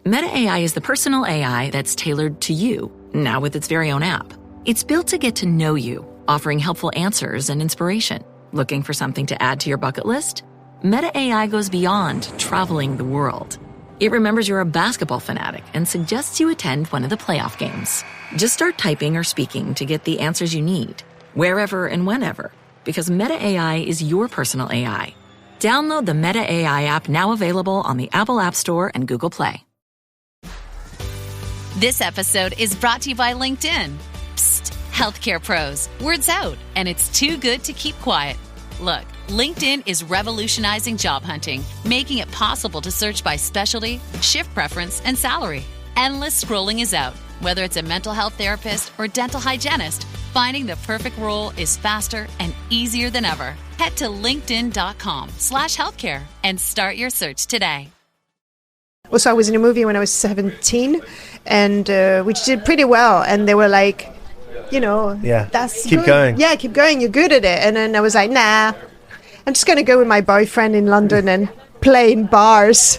Meta AI is the personal AI that's tailored to you, now with its very own app. It's built to get to know you, offering helpful answers and inspiration. Looking for something to add to your bucket list? Meta AI goes beyond traveling the world. It remembers you're a basketball fanatic and suggests you attend one of the playoff games. Just start typing or speaking to get the answers you need, wherever and whenever, because Meta AI is your personal AI. Download the Meta AI app, now available on the Apple App Store and Google Play. This episode is brought to you by LinkedIn. Psst, healthcare pros, word's out, and it's too good to keep quiet. Look, LinkedIn is revolutionizing job hunting, making it possible to search by specialty, shift preference, and salary. Endless scrolling is out. Whether it's a mental health therapist or dental hygienist, finding the perfect role is faster and easier than ever. Head to linkedin.com/healthcare and start your search today. Also, I was in a movie when I was 17, and which did pretty well. And they were like, that's keep good. going. Yeah, keep going. You're good at it. And then I was like, nah, I'm just going to go with my boyfriend in London and play in bars.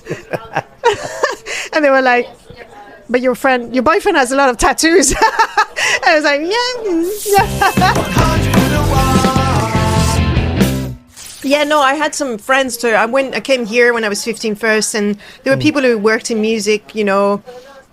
And they were like, but your boyfriend has a lot of tattoos. And I was like, yeah, no, I had some friends too. I came here when I was 15 first, and there were people who worked in music,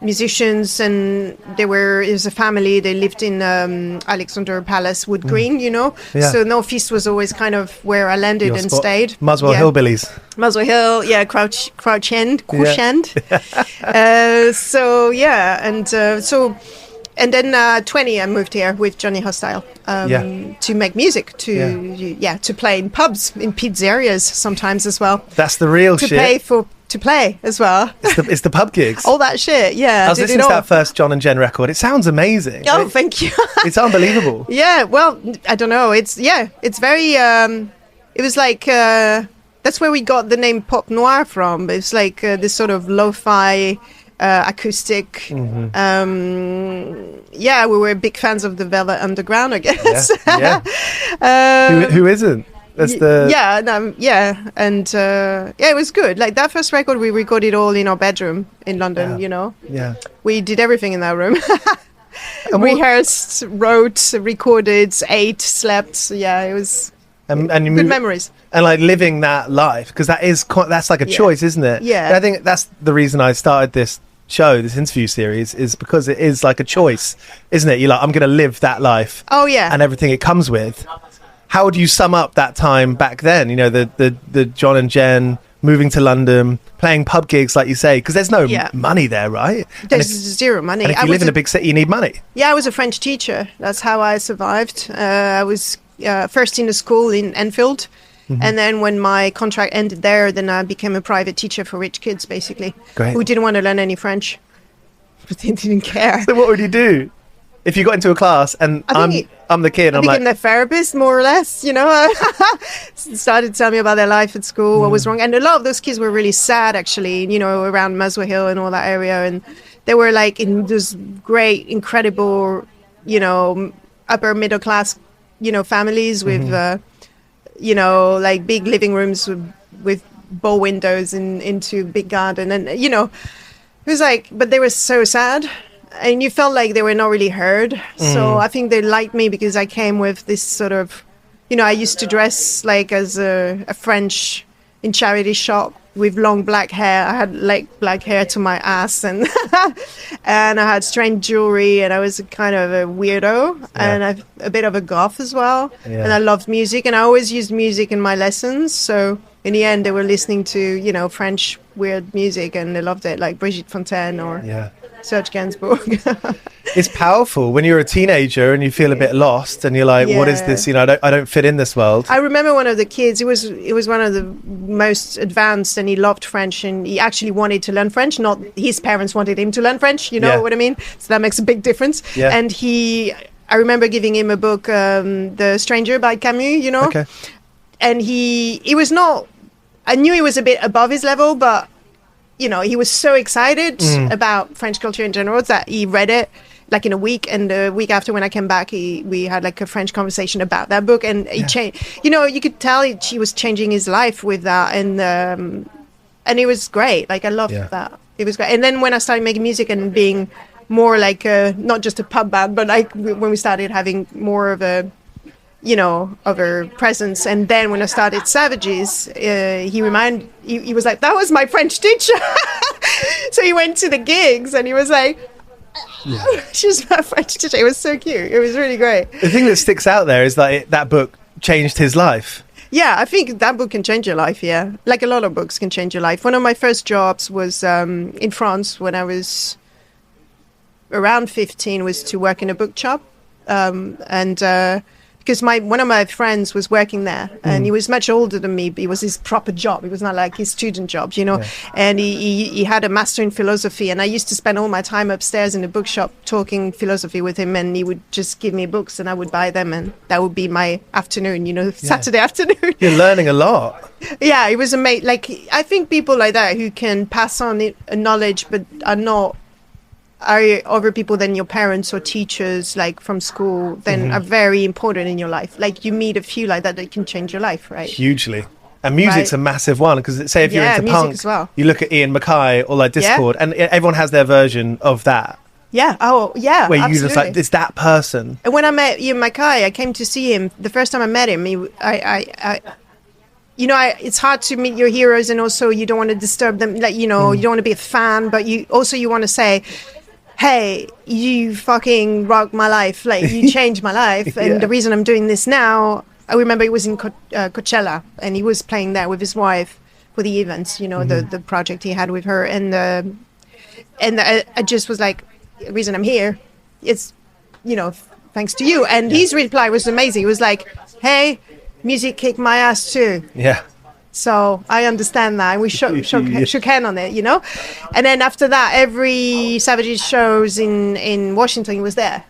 musicians, and it was a family. They lived in Alexander Palace, Wood Green, Yeah. So North East was always kind of where I landed and stayed. Muswell Hillbillies. Muswell Hill, yeah, Crouch End. And then 20, I moved here with Johnny Hostile to make music, to play in pubs, in pizzerias sometimes as well. That's the real shit. To play as well. It's the pub gigs. All that shit, yeah. I was listening to that first John and Jen record. It sounds amazing. Oh, thank you. It's unbelievable. Yeah, well, I don't know. It's very, it was like, that's where we got the name Pop Noir from. It's like this sort of lo-fi acoustic. We were big fans of the Velvet Underground, I guess. Who isn't? That's the it was good. Like that first record, we recorded all in our bedroom in London. Yeah. We did everything in that room. Rehearsed, wrote, recorded, ate, slept. Yeah, it was and good memories. And like living that life, because that's like a choice, isn't it? Yeah. And I think that's the reason I started this interview series, is because it is like a choice, isn't it? You're like, I'm going to live that life. Oh yeah. And everything it comes with. How would you sum up that time back then? The John and Jen moving to London, playing pub gigs, like you say, because there's no money there, right? There's zero money. And if you live in a big city, you need money. Yeah, I was a French teacher. That's how I survived. I was first in a school in Enfield. And then when my contract ended there, then I became a private teacher for rich kids, basically, who didn't want to learn any French. But they didn't care. So what would you do if you got into a class and I'm the kid? And I became their therapist, more or less. Started to tell me about their life at school, what was wrong, and a lot of those kids were really sad, actually. Around Muswell Hill and all that area, and they were like in those great, incredible, upper middle class, families with. Like big living rooms with bow windows into big garden, and it was like, but they were so sad, and you felt like they were not really heard. So I think they liked me because I came with this sort of, I used to dress like as a French in charity shop with long black hair. I had like black hair to my ass, and and I had strange jewelry, and I was kind of a weirdo, and a bit of a goth as well. And I loved music, and I always used music in my lessons. So in the end, they were listening to French weird music, and they loved it, like Brigitte Fontaine or Serge Gainsbourg. It's powerful when you're a teenager and you feel a bit lost, and you're like, what is this? I don't fit in this world. I remember one of the kids, it was one of the most advanced, and he loved French, and he actually wanted to learn French. Not his parents wanted him to learn French, you know what I mean? So that makes a big difference. Yeah. And I remember giving him a book, The Stranger by Camus, Okay. And he was not, I knew he was a bit above his level, but he was so excited about French culture in general that he read it like in a week, and the week after when I came back, we had like a French conversation about that book, and he changed. You could tell he was changing his life with that, and it was great. Like I loved that. It was great. And then when I started making music and being more like not just a pub band, but like when we started having more of a, you know, of a presence. And then when I started Savages, he was like, that was my French teacher. So he went to the gigs and he was like, she's my French teacher. It was so cute. It was really great. The thing that sticks out there is that that book changed his life. Yeah, I think that book can change your life, yeah. Like a lot of books can change your life. One of my first jobs was in France when I was around 15, was to work in a book shop. Because one of my friends was working there and he was much older than me, but it was his proper job. It was not like his student job, you know. Yeah. And he had a master in philosophy, and I used to spend all my time upstairs in the bookshop talking philosophy with him, and he would just give me books and I would buy them, and that would be my afternoon, you know, Saturday afternoon. You're learning a lot. Yeah, it was amazing. Like, I think people like that who can pass on knowledge but are other people than your parents or teachers, like from school, then are very important in your life. Like, you meet a few like that can change your life, right? Hugely. And music's a massive one, because say if you're into punk, as well. You look at Ian MacKaye or like Discord, and everyone has their version of that. Yeah. Oh, yeah. Where absolutely. you just like, it's that person. And when I met Ian MacKaye, I came to see him. The first time I met him, it's hard to meet your heroes, and also you don't want to disturb them. Like, you know, you don't want to be a fan, but you want to say, hey, you fucking rocked my life. Like, you changed my life. And the reason I'm doing this now, I remember it was in Coachella, and he was playing there with his wife for the events, you know, the project he had with her. And I just was like, the reason I'm here is, you know, thanks to you. And his reply was amazing. He was like, hey, music kicked my ass too. Yeah. So I understand that. And we shook hand on it, you know? And then after that, every Savages shows in Washington, he was there.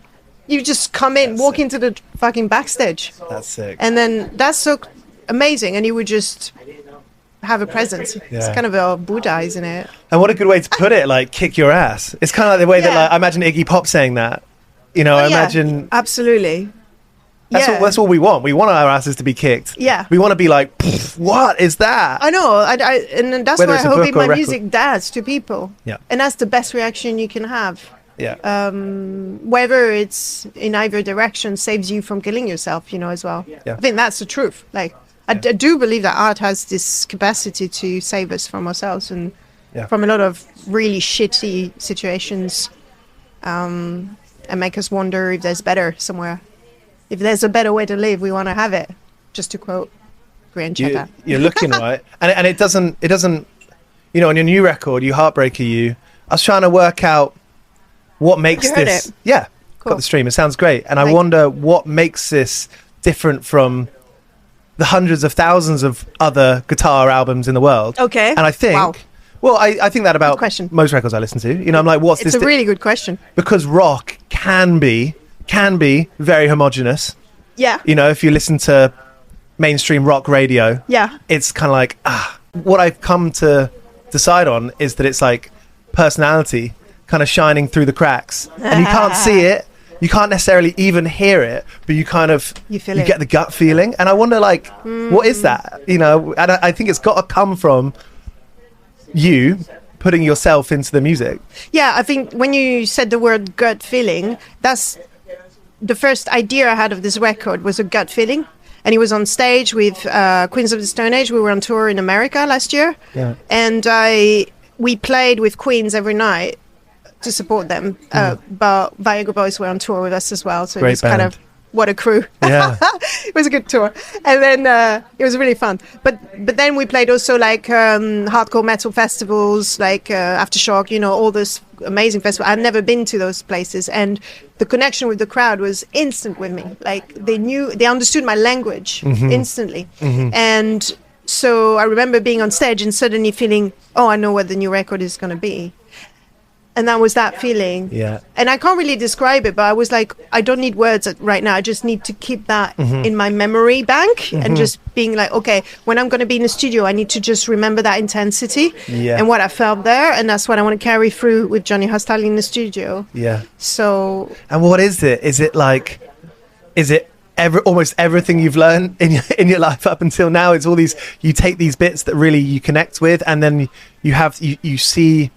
You just come in, walk into the fucking backstage. That's sick. And then that's so amazing. And he would just have a presence. Yeah. It's kind of a Buddha, isn't it? And what a good way to put it, like, kick your ass. It's kind of like the way that, like, I imagine Iggy Pop saying that. You know, I imagine... Absolutely. That's all we want. We want our asses to be kicked. Yeah. We want to be like, what is that? I know. And that's Whether why I hope my music does to people. Yeah. And that's the best reaction you can have. Yeah. Whether it's in either direction saves you from killing yourself, you know, as well. Yeah. I think that's the truth. Like, I do believe that art has this capacity to save us from ourselves and from a lot of really shitty situations, and make us wonder if there's better somewhere. If there's a better way to live, we want to have it. Just to quote Grandchetta. You're looking right, and it doesn't. You know, on your new record, You Heartbreaker, I was trying to work out what makes this. It? Yeah, cool. Got the stream. It sounds great, and I wonder what makes this different from the hundreds of thousands of other guitar albums in the world. Okay, and I think. Wow. Well, I think that about most records I listen to. You know, I'm like, what's this? It's a really good question. Because rock can be very homogenous. Yeah. You know, if you listen to mainstream rock radio, it's kind of like, what I've come to decide on is that it's like personality kind of shining through the cracks. And you can't see it. You can't necessarily even hear it, but you kind of, you get the gut feeling. And I wonder, like, what is that? You know, and I think it's got to come from you putting yourself into the music. Yeah, I think when you said the word gut feeling, that's the first idea I had of this record, was a gut feeling. And he was on stage with Queens of the Stone Age. We were on tour in America last year. Yeah. And we played with Queens every night to support them. But Viagra Boys were on tour with us as well. So it was kind of, what a crew. Yeah. It was a good tour. And then it was really fun. But then we played also like hardcore metal festivals, like Aftershock, you know, all those amazing festivals. I've never been to those places. And the connection with the crowd was instant with me. Like, they understood my language instantly. And so I remember being on stage and suddenly feeling, oh, I know what the new record is going to be. And that was that feeling. Yeah. And I can't really describe it, but I was like, I don't need words right now. I just need to keep that in my memory bank and just being like, okay, when I'm going to be in the studio, I need to just remember that intensity and what I felt there. And that's what I want to carry through with Johnny Hostile in the studio. Yeah. So. And what is it? Is it like, almost everything you've learned in your life up until now? It's all these, you take these bits that really you connect with, and then you see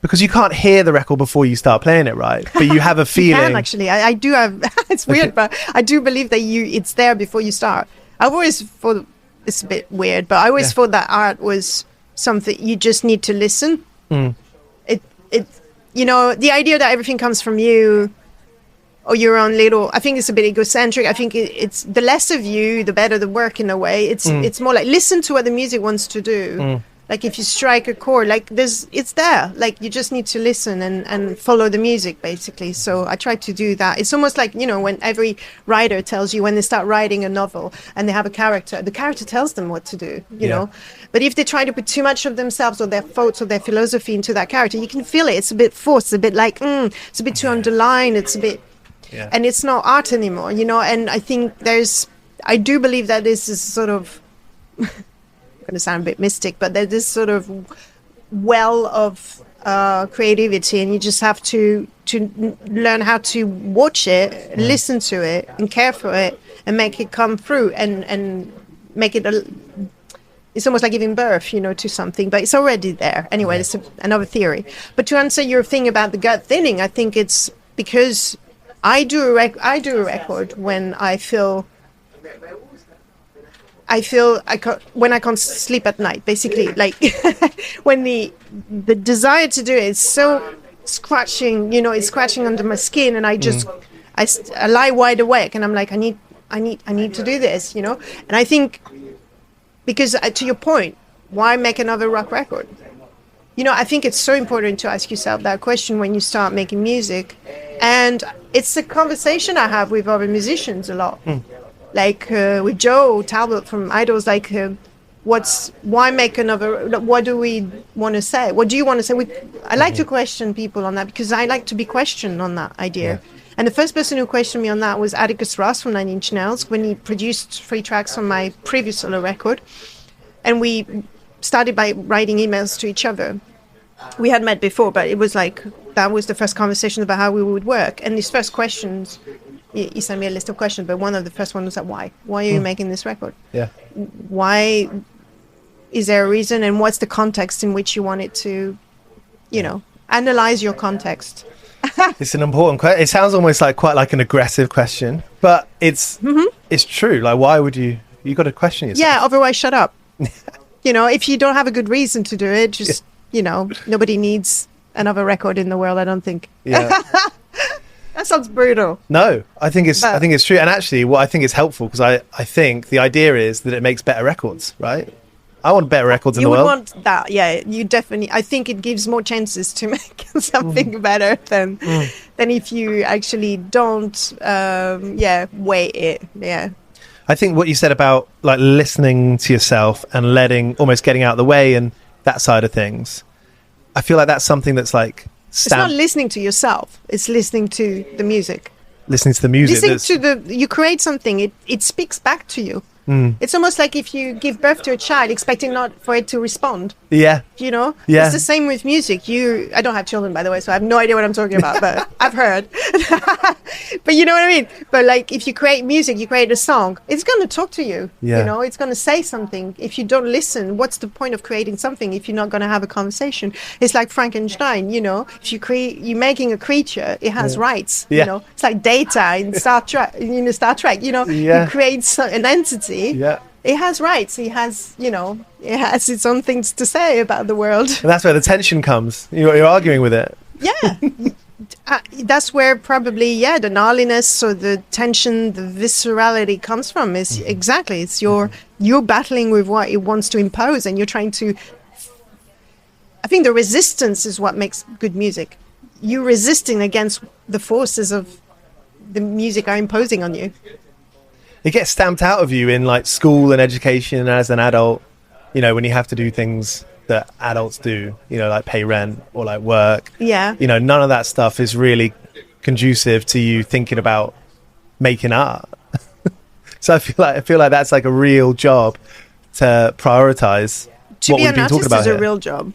Because you can't hear the record before you start playing it, right? But you have a feeling. You can, actually. I do have, it's weird, but I do believe that it's there before you start. I've always thought, it's a bit weird, but I always thought that art was something you just need to listen. It you know, the idea that everything comes from you or your own little, I think it's a bit egocentric. I think it's the less of you, the better the work in a way. It's more like listen to what the music wants to do. Like if you strike a chord, like it's there. Like you just need to listen and follow the music, basically. So I try to do that. It's almost like, you know, when every writer tells you when they start writing a novel and they have a character, the character tells them what to do, you know. But if they try to put too much of themselves or their thoughts or their philosophy into that character, you can feel it. It's a bit forced. It's a bit like, it's a bit too underlined. It's a bit, and it's not art anymore, you know. And I think I do believe that this is sort of, going to sound a bit mystic, but there's this sort of well of creativity, and you just have to learn how to watch it, listen to it, and care for it, and make it come through, and make it it's almost like giving birth, you know, to something, but it's already there. Anyway, it's another theory. But to answer your thing about the gut feeling, I think it's because I do a record when I feel when I can't sleep at night, basically, like when the desire to do it is so scratching, you know, it's scratching under my skin, and I just I lie wide awake, and I'm like, I need to do this, you know. And I think because to your point, why make another rock record? You know, I think it's so important to ask yourself that question when you start making music, and it's a conversation I have with other musicians a lot. Like with Joe Talbot from Idols, like why make another, what do we want to say? What do you want to say? I like to question people on that, because I like to be questioned on that idea. And the first person who questioned me on that was Atticus Ross from Nine Inch Nails, when he produced 3 tracks on my previous solo record. And we started by writing emails to each other. We had met before, but it was like, that was the first conversation about how we would work. And his first questions, he sent me a list of questions, but one of the first ones was like, why are you making this record? Why, is there a reason, and what's the context in which you want it to, you know, analyze your context? It's an important question. It sounds almost like quite like an aggressive question, but it's true. Like, why would you got to question yourself? Otherwise shut up. You know, if you don't have a good reason to do it, just you know, nobody needs another record in the world, I don't think. That sounds brutal. No, I think it's true. And actually, what I think is helpful, because I think the idea is that it makes better records, right? I want better records in the world. You would want that, yeah. You definitely. I think it gives more chances to make something better than if you actually don't. Weight it. Yeah. I think what you said about like listening to yourself and almost getting out of the way and that side of things, I feel like that's something that's like. It's not listening to yourself. It's listening to the music. Listening to the music. You create something. It speaks back to you. It's almost like if you give birth to a child, expecting not for it to respond. Yeah. You know? Yeah. It's the same with music. I don't have children, by the way, so I have no idea what I'm talking about, but I've heard. But you know what I mean? But like, if you create music, you create a song, it's going to talk to you. You know, it's going to say something. If you don't listen, what's the point of creating something if you're not going to have a conversation? It's like Frankenstein, you know? If you're making a creature, it has rights. You know? It's like Data in Star Trek, you know? You create an entity. It has rights. It has, you know, it has its own things to say about the world. And that's where the tension comes. You're arguing with it. That's where probably the gnarliness or the tension, the viscerality comes from. Is exactly, it's you're battling with what it wants to impose, and you're trying to. I think the resistance is what makes good music. You resisting against the forces of the music are imposing on you. It gets stamped out of you in like school and education as an adult, you know, when you have to do things that adults do, you know, like pay rent or like work. You know, none of that stuff is really conducive to you thinking about making art. So I feel like that's like a real job to prioritize what we've been talking about. To be an artist is a real job.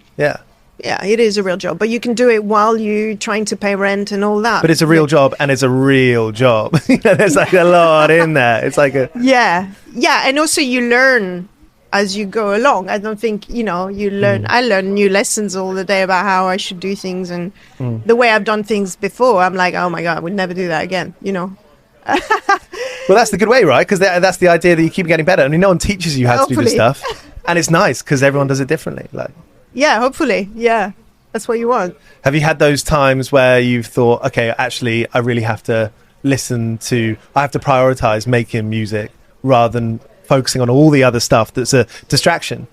Yeah, it is a real job, but you can do it while you're trying to pay rent and all that. But it's a real job, and it's a real job. There's like a lot in there. It's like a and also you learn. as you go along. I don't think, you learn. I learn new lessons all the day about how I should do things, and the way I've done things before, I'm like, oh my God, I would never do that again, Well, that's the good way, right? Because that's the idea that you keep getting better. I mean, no one teaches you how to do this stuff, and it's nice because everyone does it differently. Yeah, hopefully. Yeah, that's what you want. Have you had those times where you've thought, okay, actually, I really have to I have to prioritize making music rather than focusing on all the other stuff that's a distraction?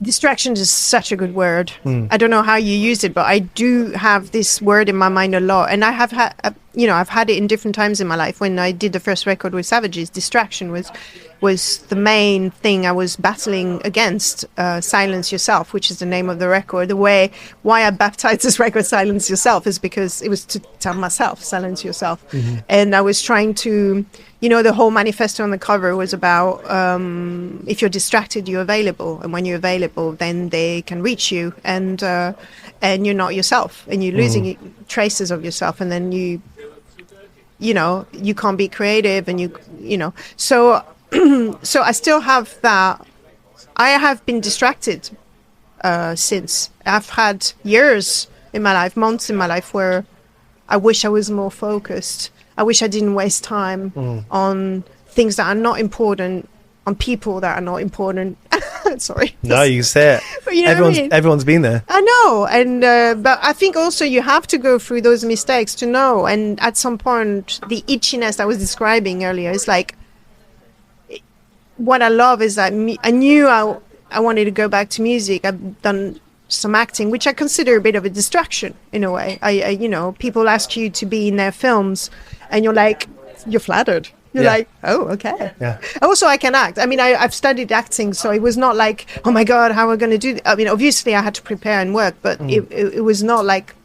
Distraction is such a good word. I don't know how you use it, but I do have this word in my mind a lot. And I have had, I've had it in different times in my life. When I did the first record with Savages, distraction was the main thing I was battling against. Silence Yourself, which is the name of the record. Why I baptized this record Silence Yourself is because it was to tell myself, silence yourself. And I was trying to, the whole manifesto on the cover was about if you're distracted, you're available. And when you're available, then they can reach you. And you're not yourself. And you're losing traces of yourself. And then you can't be creative. And so so I still have that. I have been distracted since. I've had years in my life, months in my life, where I wish I was more focused. I wish I didn't waste time on things that are not important, on people that are not important. Sorry. No, you can say it. But you know everyone's been there. I know. And but I think also you have to go through those mistakes to know. And at some point, the itchiness I was describing earlier is like, what I love is that I knew I wanted to go back to music. I've done some acting, which I consider a bit of a distraction in a way. I people ask you to be in their films, and you're like, you're flattered. You're like, oh, okay. Yeah. Also, I can act. I mean, I've studied acting, so it was not like, oh my God, how are we going to do this? I mean, obviously, I had to prepare and work, but it was not like,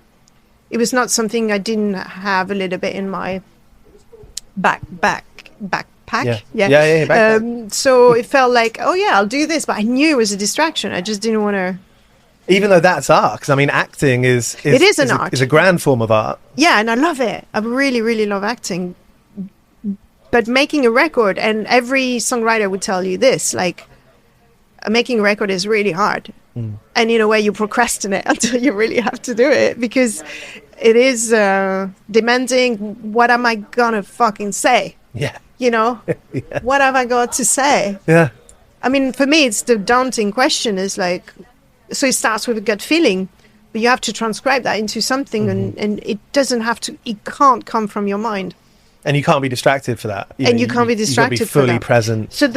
it was not something I didn't have a little bit in my backpack. So it felt like, oh yeah, I'll do this, but I knew it was a distraction. I just didn't want to. Even though that's art, because I mean, acting is an art. Is a grand form of art. Yeah, and I love it. I really, really love acting. But making a record, and every songwriter would tell you this, like, making a record is really hard. And in a way, you procrastinate until you really have to do it, because it is demanding. What am I gonna fucking say? Yeah. What have I got to say? Yeah. I mean, for me, it's the daunting question is like, so it starts with a gut feeling, but you have to transcribe that into something, and it can't come from your mind. And you can't be distracted for that. You can't be distracted for that. You've got to be fully present. So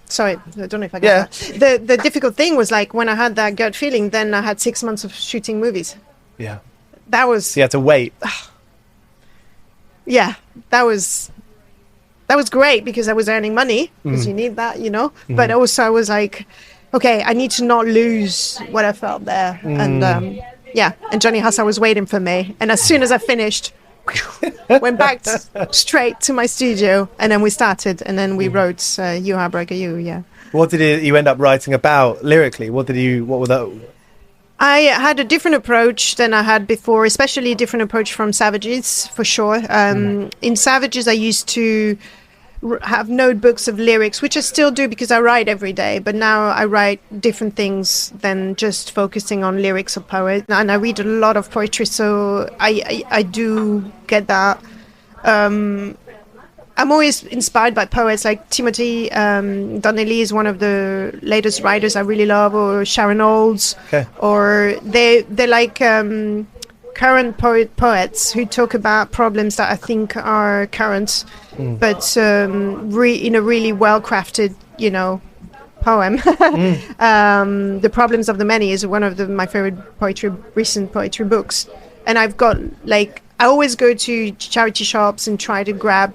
sorry, I don't know if I got that. The difficult thing was like, when I had that gut feeling, then I had 6 months of shooting movies. Yeah. That was... So you had to wait. Yeah, that was great because I was earning money, because you need that, But also I was like, okay, I need to not lose what I felt there. And and Johnny Huss was waiting for me. And as soon as I finished, went back straight to my studio, and then we started, and then we wrote You Heartbreaker, You. What did you end up writing about lyrically? What were that? I had a different approach than I had before, especially a different approach from Savages, for sure. In Savages, I used to have notebooks of lyrics, which I still do because I write every day. But now I write different things than just focusing on lyrics or poetry. And I read a lot of poetry, so I do get that. I'm always inspired by poets like Timothy Donnelly is one of the latest writers I really love, or Sharon Olds, or they're like current poets who talk about problems that I think are current, but in a really well crafted, poem. The Problems of the Many is one of my favorite recent poetry books, and I've got like. I always go to charity shops and try to grab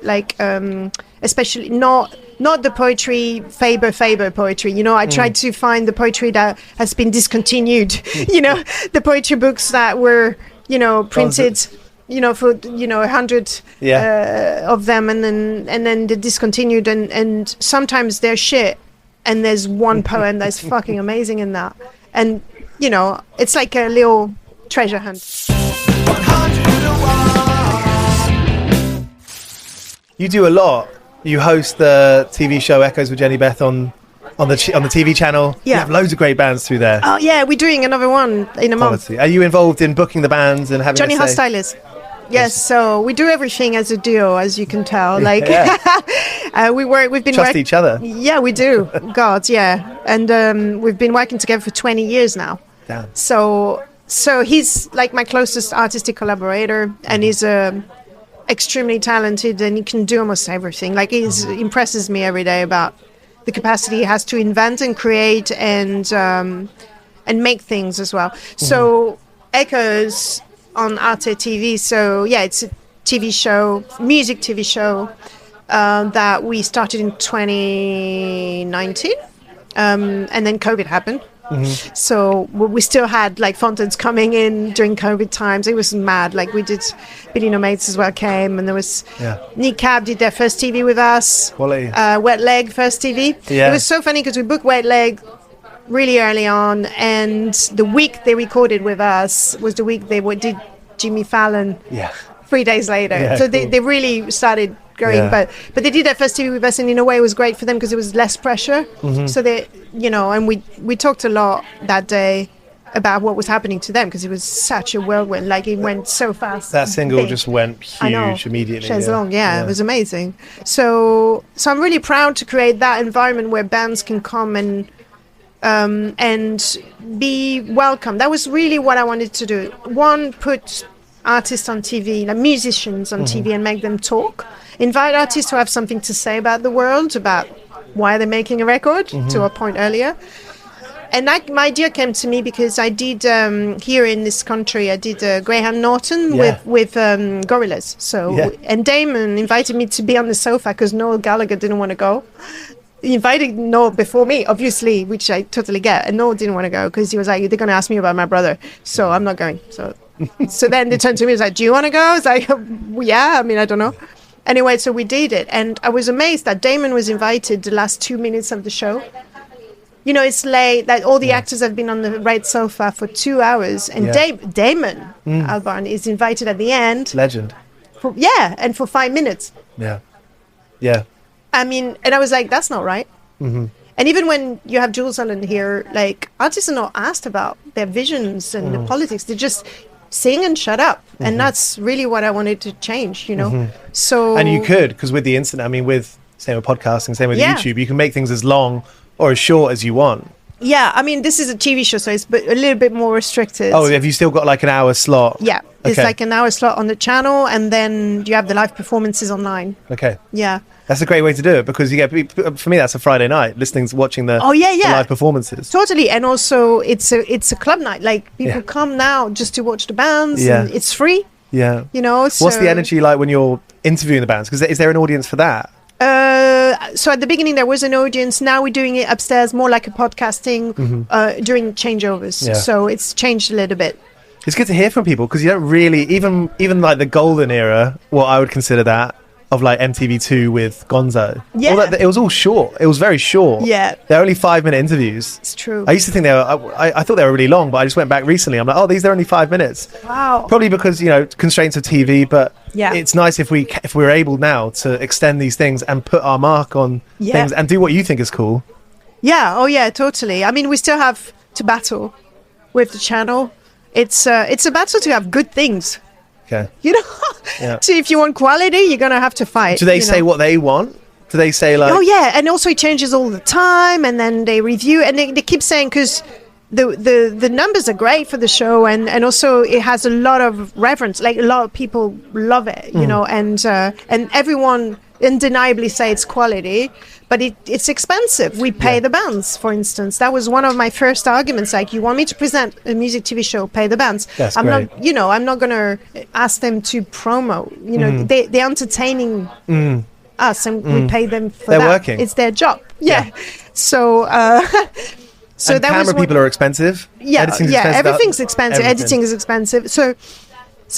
especially not the poetry, Faber poetry. I try to find the poetry that has been discontinued. The poetry books that were, printed, for 100 of them, and then they discontinued, and sometimes they're shit, and there's one poem that's fucking amazing in that, and it's like a little treasure hunt. You do a lot. You host the TV show Echoes with Jehnny Beth on on the TV channel. Yeah. You have loads of great bands through there. Oh yeah, we're doing another one in a month. Are you involved in booking the bands and having Johnny a say? Hostile. Yes, so we do everything as a duo, as you can tell. Like we've been trust each other. Yeah, we do. God, yeah, and we've been working together for 20 years now. Damn. So he's like my closest artistic collaborator, and he's extremely talented, and he can do almost everything. Like he impresses me every day about the capacity he has to invent and create and make things as well. So Echoes on Arte TV. So yeah, it's a TV show, music TV show that we started in 2019, and then COVID happened. So we still had like fountains coming in during COVID times. It was mad. Like we did, Billy No Mates as well came, and there was Nick Cab did their first TV with us. Quality. Wet Leg first TV. Yeah. It was so funny because we booked Wet Leg really early on, and the week they recorded with us was the week they did Jimmy Fallon. Yeah. 3 days later. Yeah, so cool. they really started going, but they did their first TV with us, and in a way it was great for them because it was less pressure. So they, and we talked a lot that day about what was happening to them because it was such a whirlwind. Like it went so fast. That single just went huge immediately. Chaise Longue, it was amazing. So I'm really proud to create that environment where bands can come and be welcome. That was really what I wanted to do. One, put artists on TV, like musicians on TV, and make them talk. Invite artists who have something to say about the world, about why they're making a record, to our point earlier. And my idea came to me because I did, here in this country, I did Graham Norton with Gorillaz. And Damon invited me to be on the sofa because Noel Gallagher didn't want to go. He invited Noel before me, obviously, which I totally get. And Noel didn't want to go because he was like, they're going to ask me about my brother. So I'm not going. So then they turned to me and was like, do you want to go? I was like, yeah, I mean, I don't know. Anyway, so we did it. And I was amazed that Damon was invited the last 2 minutes of the show. It's late, that all the actors have been on the red sofa for 2 hours. And Damon Albarn is invited at the end. Legend. And for 5 minutes. Yeah. Yeah. I mean, and I was like, that's not right. And even when you have Jules Allen here, like, artists are not asked about their visions and the politics. They just sing and shut up. And that's really what I wanted to change, So. And you could, because with the internet, I mean, same with podcasting, same with YouTube, you can make things as long or as short as you want. Yeah, I mean, this is a TV show, so it's a little bit more restricted. Oh, have you still got like an hour slot? Yeah, it's like an hour slot on the channel, and then you have the live performances online. Okay. Yeah. That's a great way to do it because you get, for me, that's a Friday night, watching the live performances. Totally. And also it's a club night. Like people come now just to watch the bands and it's free. Yeah. So what's the energy like when you're interviewing the bands? Because is there an audience for that? So at the beginning there was an audience. Now we're doing it upstairs, more like a podcasting during changeovers. Yeah. So it's changed a little bit. It's good to hear from people because you don't really, even like the golden era, what I would consider that, of like MTV2 with Gonzo. Yeah. It was all short. It was very short. Yeah. They're only 5-minute interviews. It's true. I used to think they were, I thought they were really long, but I just went back recently. I'm like, they're only 5 minutes. Wow. Probably because, constraints of TV, but it's nice if we're able now to extend these things and put our mark on things and do what you think is cool. Yeah. Oh yeah, totally. I mean, we still have to battle with the channel. It's a battle to have good things. Okay. So if you want quality, you're gonna have to fight. Do they say what they want? Do they say like? Oh yeah, and also it changes all the time, and then they review, and they keep saying because the numbers are great for the show, and also it has a lot of reverence. Like a lot of people love it, and everyone undeniably say it's quality, but it's expensive. We pay the bands, for instance. That was one of my first arguments. Like, you want me to present a music TV show, pay the bands. That's great. Not, I'm not going to ask them to promo. They're entertaining us, and we pay them for that. They're working. It's their job. Yeah. So. So and camera people are expensive. Yeah, everything's expensive. Editing is expensive. So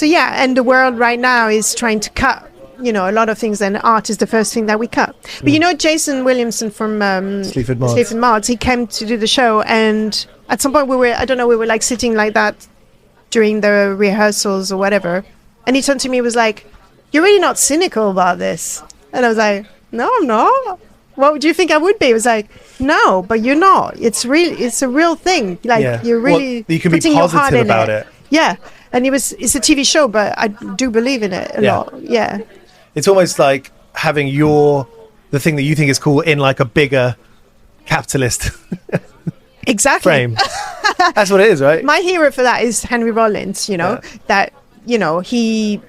and the world right now is trying to cut. A lot of things, and art is the first thing that we cut. But Jason Williamson from Sleaford Mods, he came to do the show, and at some point we were like sitting like that during the rehearsals or whatever, and he turned to me and was like, "You're really not cynical about this?" And I was like, "No, I'm not." what would you think I would be? It was like, no, but you're not. It's a real thing. Like you're really you can be positive about it. Yeah. And it's a TV show, but I do believe in it a lot. Yeah. It's almost like having the thing that you think is cool in like a bigger capitalist exactly frame. That's what it is, right? My hero for that is Henry Rollins, that, he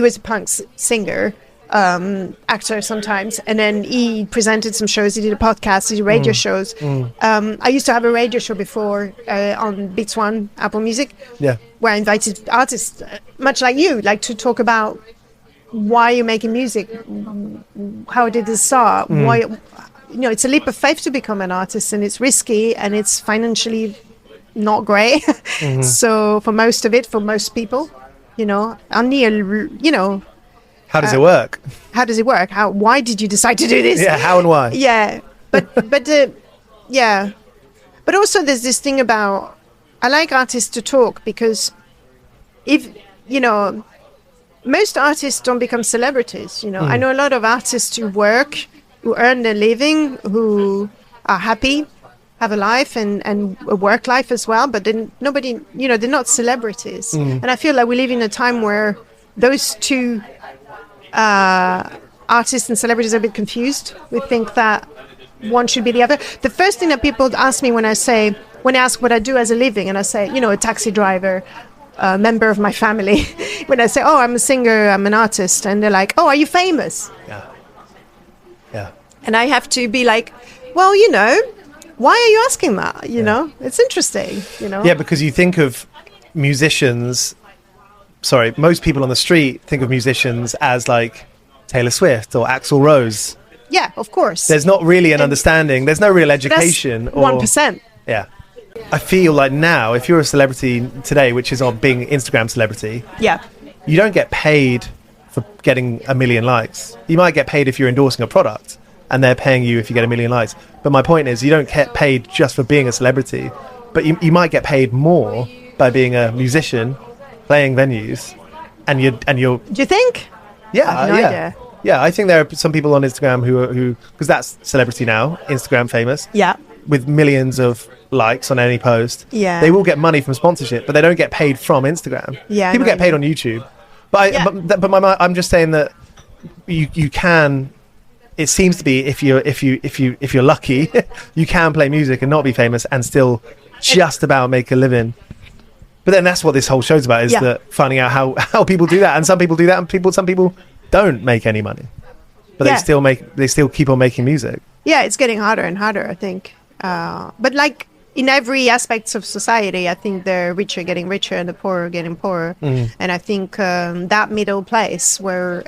was a punk singer, actor sometimes, and then he presented some shows, he did a podcast, he did radio shows. I used to have a radio show before on Beats One, Apple Music, where I invited artists, much like you, like to talk about why you're making music, how did it start, why, it's a leap of faith to become an artist, and it's risky, and it's financially not great. So for most people, only how does it work? How does it work? Why did you decide to do this? Yeah, how and why? Yeah, but also there's this thing about, I like artists to talk, because if most artists don't become celebrities. I know a lot of artists who earn their living, who are happy, have a life and a work life as well, but then nobody, they're not celebrities. And I feel like we live in a time where those two artists and celebrities are a bit confused. We think that one should be the other. The first thing that people ask me when I ask what I do as a living, and I say, a taxi driver, a member of my family, when I say, oh, I'm a singer, I'm an artist, and they're like, oh, are you famous? Yeah. And I have to be like, well, why are you asking that? It's interesting, Yeah, because you think of musicians, most people on the street think of musicians as like Taylor Swift or Axl Rose. Yeah, of course. There's not really an understanding. There's no real education. That's 1%. Yeah. I feel like now, if you're a celebrity today, which is on being Instagram celebrity, you don't get paid for getting 1 million likes. You might get paid if you're endorsing a product, and they're paying you if you get 1 million likes. But my point is, you don't get paid just for being a celebrity, but you might get paid more by being a musician, playing venues, and you're. Do you think? Yeah, I have no idea. Yeah, I think there are some people on Instagram who because that's celebrity now, Instagram famous. Yeah. With millions of likes on any post. Yeah. They will get money from sponsorship, but they don't get paid from Instagram. Yeah. People get paid on YouTube. But I'm just saying that you can. It seems to be if you're lucky, you can play music and not be famous and still just about make a living. But then that's what this whole show's about, is that finding out how people do that, and some people do that, and some people don't make any money, but they still keep on making music. Yeah, it's getting harder and harder, I think. But like in every aspect of society, I think the rich are getting richer and the poor are getting poorer. And I think that middle place where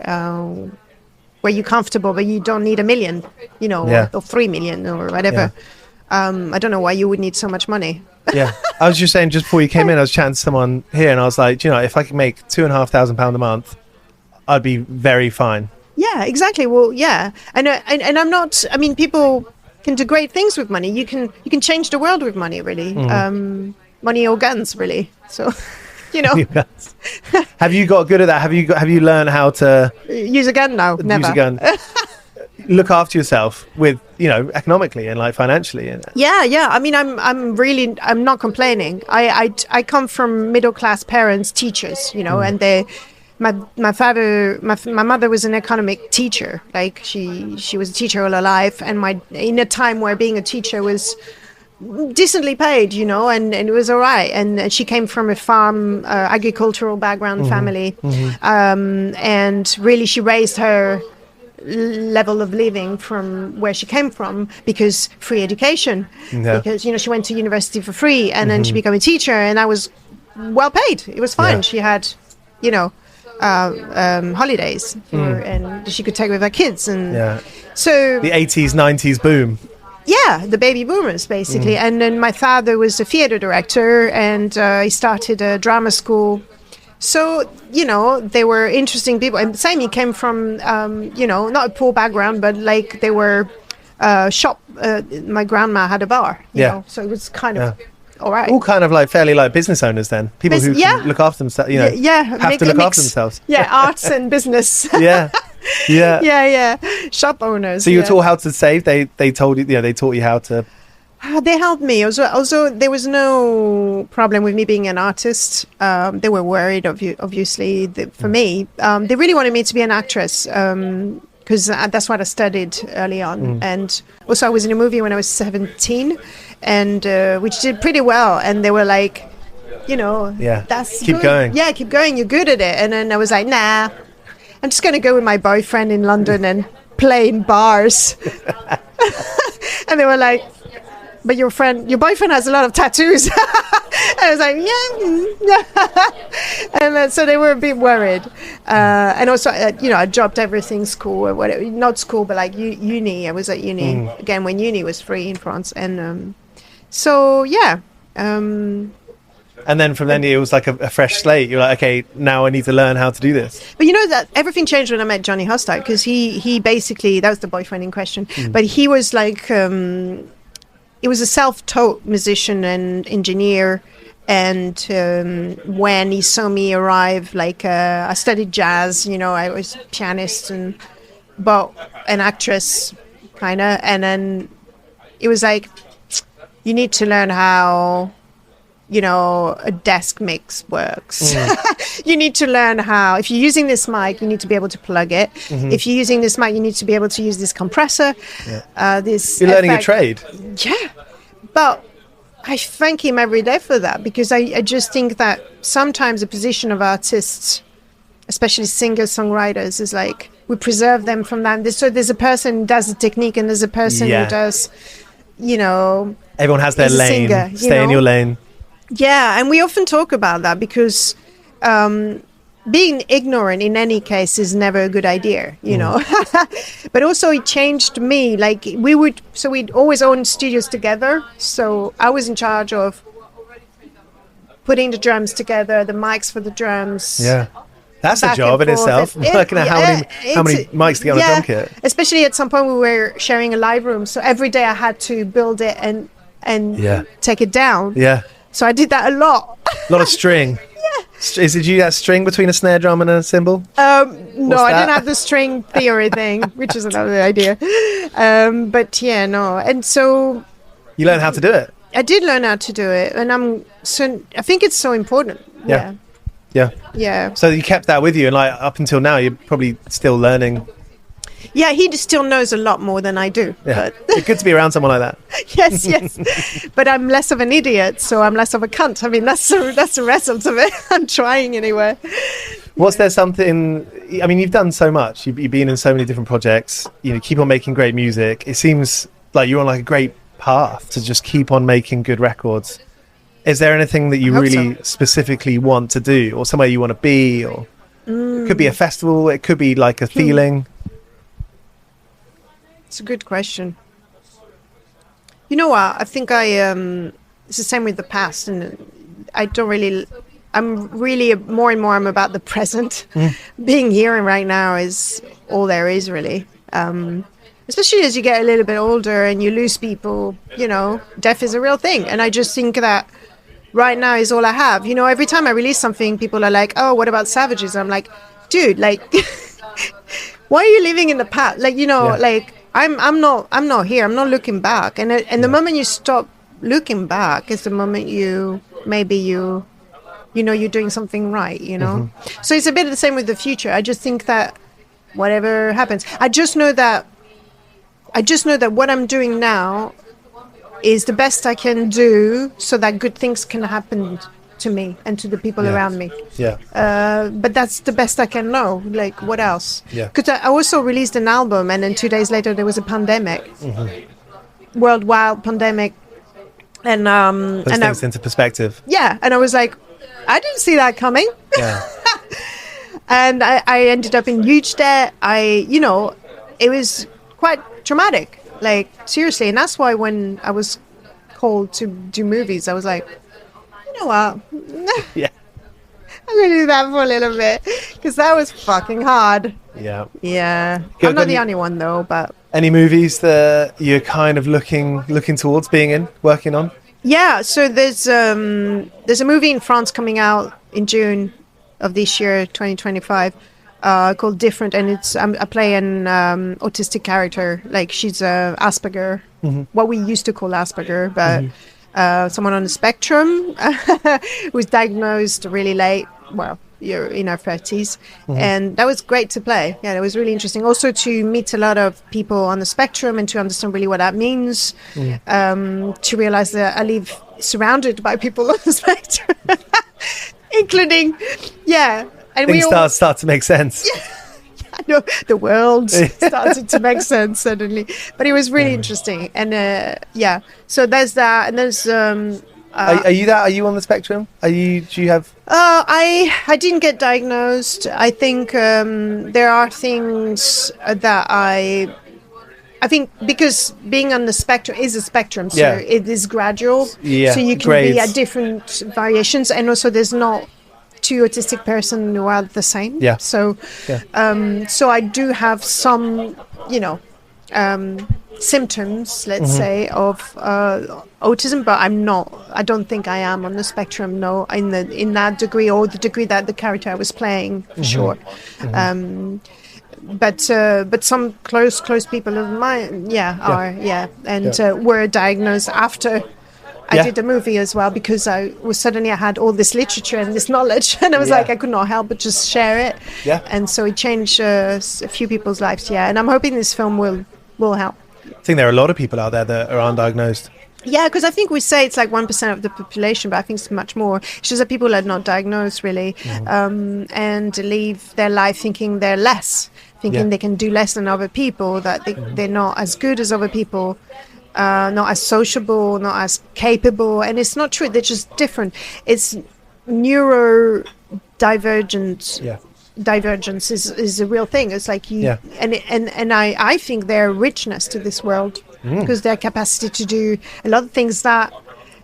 you're comfortable, but you don't need 1 million, or 3 million or whatever. I don't know why you would need so much money. I was just saying, just before you came in, I was chatting to someone here, and I was like, if I could make £2,500 a month, I'd be very fine. Yeah, exactly. Well, yeah, and I'm not. I mean, people can do great things with money. You can change the world with money, really. Money or guns, really. So, Have you got good at that? Have you learned how to use a gun? No, never. Use a gun. Look after yourself with, economically and like financially. Yeah. I mean, I'm not complaining. I come from middle class parents, teachers, and my mother was an economic teacher. Like she was a teacher all her life, and in a time where being a teacher was decently paid, and it was all right. And she came from a farm, agricultural background family, and really she raised her level of living from where she came from, because free education, because she went to university for free, and then she became a teacher, and I was well paid. It was fine. She had holidays and she could take with her kids, and so the 80s 90s boom. The baby boomers basically. And then my father was a theater director, and he started a drama school. So, they were interesting people. And same, he came from, not a poor background, but like they were my grandma had a bar, you know, so it was kind of all right. All kind of like fairly like business owners then. People who can look after themselves, have to look after themselves. Yeah, arts and business. Yeah. Shop owners. So you were taught how to save. They told you, they taught you how to. They helped me. Also, there was no problem with me being an artist. They were worried, obviously, for me. They really wanted me to be an actress because that's what I studied early on. And also, I was in a movie when I was 17, and which did pretty well. And they were like, that's keep good. going. Yeah, keep going. You're good at it. And then I was like, nah, I'm just going to go with my boyfriend in London and play in bars. And they were like, but your boyfriend has a lot of tattoos. I was like, yeah. And so they were a bit worried. And also, I dropped everything, school or whatever. Not school, but like uni. I was at uni again when uni was free in France. And so, yeah. And then from then it was like a fresh slate. You're like, okay, now I need to learn how to do this. But that everything changed when I met Jehnny Beth, because he basically, that was the boyfriend in question. But he was like... he was a self-taught musician and engineer, and when he saw me arrive, I studied jazz, I was a pianist but an actress, kind of, and then it was like, you need to learn how, a desk mix works. You need to learn how, if you're using this mic, you need to be able to plug it. If you're using this mic, you need to be able to use this compressor. You're learning a trade. Yeah, but I thank him every day for that, because I just think that sometimes the position of artists, especially singers, songwriters, is like we preserve them from that. So there's a person who does the technique, and there's a person who does, everyone has their lane. Singer, Stay in your lane. Yeah, and we often talk about that because being ignorant in any case is never a good idea, But also it changed me. Like we'd always own studios together. So I was in charge of putting the drums together, the mics for the drums. Yeah. That's a job in itself. Working out how many mics to get on a drum kit. Especially at some point we were sharing a live room. So every day I had to build it and take it down. Yeah. So I did that a lot. A lot of string. Did you have string between a snare drum and a cymbal? No, I didn't have the string theory thing, which is another idea. But yeah, no. And so... You learned how to do it. I did learn how to do it. And I think it's so important. Yeah. So you kept that with you, and up until now, you're probably still learning. Yeah, he still knows a lot more than I do. Yeah. But It's good to be around someone like that. Yes. But I'm less of an idiot, so I'm less of a cunt. I mean, that's the result of it. I'm trying anyway. Was there something... I mean, you've done so much. You've been in so many different projects. Keep on making great music. It seems like you're on a great path to just keep on making good records. Is there anything that you really specifically want to do, or somewhere you want to be, or it could be a festival, it could be like a feeling? It's a good question. You know what? I think it's the same with the past, and I'm really more and more I'm about the present. Being here and right now is all there is, really. Especially as you get a little bit older and you lose people, death is a real thing. And I just think that right now is all I have. Every time I release something, people are like, oh, what about Savages? I'm like, dude, why are you living in the past? I'm not here. I'm not looking back. And the moment you stop looking back is the moment you're doing something right, So it's a bit the same with the future. I just think that whatever happens, I just know that what I'm doing now is the best I can do so that good things can happen to me and to the people around me. Yeah. But that's the best I can know. What else? Yeah. Because I also released an album, and then 2 days later there was a pandemic, worldwide pandemic, and puts things into perspective. Yeah, and I was like, I didn't see that coming. Yeah. And I ended up in huge debt. It was quite traumatic. Seriously, and that's why when I was called to do movies, I was like, you know what? Yeah. I'm going to do that for a little bit, because that was fucking hard. Yeah. Yeah. I'm not the only one, though, but... Any movies that you're kind of looking towards being in, working on? Yeah, so there's a movie in France coming out in June of this year, 2025, called Different, and it's I play an autistic character. Like she's Asperger, what we used to call Asperger, but someone on the spectrum who was diagnosed really late. Well, you're in our 30s, and that was great to play. Yeah, it was really interesting. Also to meet a lot of people on the spectrum and to understand really what that means. To realize that I live surrounded by people on the spectrum, including, and things start to make sense. I know the world started to make sense suddenly, but it was really interesting. And so there's that, and there's. Are you on the spectrum? Do you have? I didn't get diagnosed. I think there are things that I think because being on the spectrum is a spectrum, so it is gradual. Yeah, so you can be at different variations, and also there's not two autistic person who are the same. Yeah. So, so I do have some, symptoms, let's say, of autism, but I don't think I am on the spectrum, no, in that degree, or the degree that the character I was playing, for sure. But some close people of mine, are, and were diagnosed after I did the movie as well, because I had all this literature and this knowledge, and I was like, I could not help but just share it. Yeah. And so it changed a few people's lives, and I'm hoping this film will help. I think there are a lot of people out there that are undiagnosed. Yeah, because I think we say it's like 1% of the population, but I think it's much more. It's just that people are not diagnosed, really, and live their life thinking they're less, thinking they can do less than other people, that they're not as good as other people, not as sociable, not as capable. And it's not true. They're just different. It's neurodivergent. Yeah. Divergence is a real thing. It's like and I think they're a richness to this world, because their capacity to do a lot of things that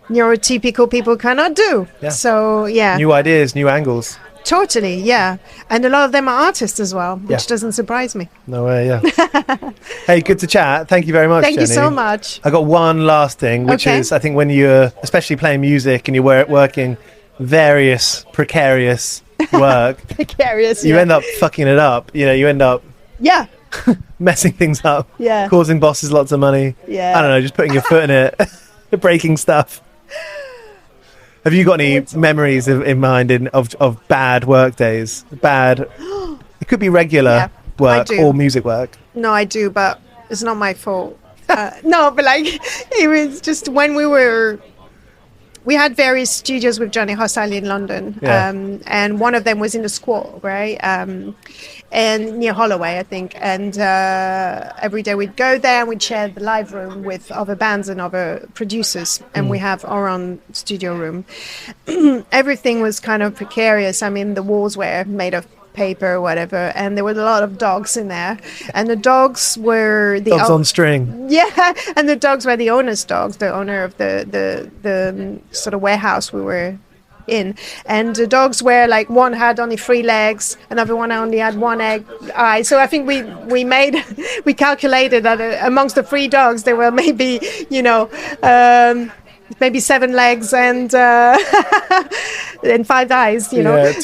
neurotypical people cannot do. So new ideas, new angles. Totally, and a lot of them are artists as well, which doesn't surprise me. No way. Hey, good to chat. Thank you very much. Thank you so much. I got one last thing, which is I think when you're especially playing music and you're working various precarious work, you end up fucking it up. You end up messing things up, causing bosses lots of money. I don't know, just putting your foot in it, breaking stuff. Have you got any memories in mind of bad work days? Bad, it could be regular work or music work. No, I do, but it's not my fault. No, but like it was just when we had various studios with Johnny Hostile in London, and one of them was in the Squall, right? And near Holloway, I think. And every day we'd go there and we'd share the live room with other bands and other producers. And we have our own studio room. Everything was kind of precarious. I mean, the walls were made of paper or whatever, and there were a lot of dogs in there, and the dogs were dogs on string, and the dogs were the owner's dogs, the owner of the sort of warehouse we were in, and the dogs were like, one had only 3 legs, another one only had 1 eye. So I think we calculated that amongst the 3 dogs there were maybe maybe 7 legs and and 5 eyes, 2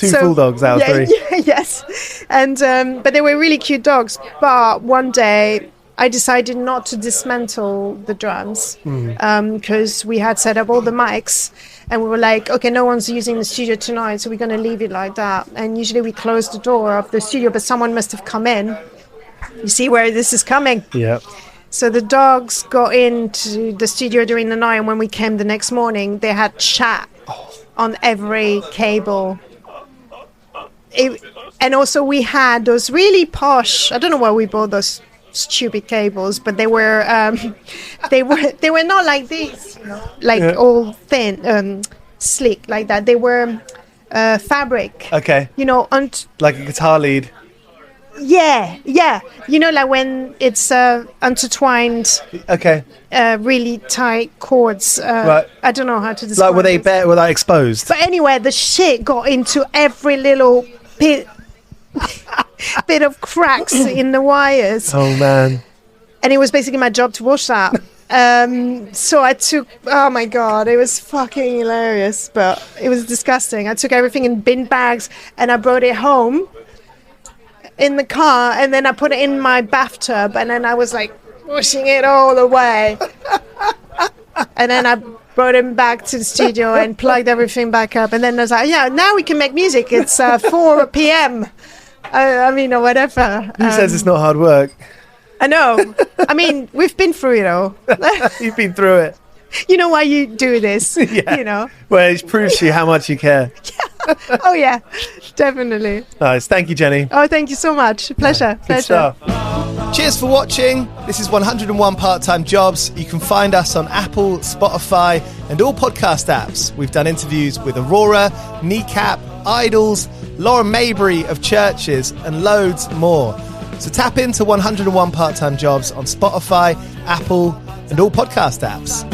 full dogs out of 3. Yes, and but they were really cute dogs. But one day I decided not to dismantle the drums, because we had set up all the mics, and we were like, okay, no one's using the studio tonight, so we're going to leave it like that. And usually we close the door of the studio, but someone must have come in. You see where this is coming? Yeah. So the dogs got into the studio during the night, and when we came the next morning, they had chat on every cable. And also we had those really posh, I don't know why we bought those stupid cables, but they were not like these, all thin, sleek like that. They were fabric. Okay. Like a guitar lead. Yeah. Like when it's intertwined. Okay. Really tight cords. Right. I don't know how to describe. Like were they exposed? But anyway, the shit got into every little bit of cracks in the wires. Oh man. And it was basically my job to wash that. So I took, oh my god, it was fucking hilarious, but it was disgusting. I took everything in bin bags and I brought it home. in the car, and then I put it in my bathtub, and then I was like pushing it all the way. And then I brought him back to the studio and plugged everything back up. And then I was like, yeah, now we can make music. It's 4 p.m. I mean, or whatever. Who says it's not hard work? I know. I mean, we've been through it all. You've been through it. You know why you do this, yeah. You know. Well, it proves to you how much you care. Yeah. Oh, yeah, definitely. Nice. Thank you, Jehnny. Oh, thank you so much. Pleasure. Good stuff. Cheers for watching. This is 101 Part-Time Jobs. You can find us on Apple, Spotify, and all podcast apps. We've done interviews with Aurora, Kneecap, Idols, Lauren Maybury of Churches, and loads more. So tap into 101 Part-Time Jobs on Spotify, Apple, and all podcast apps.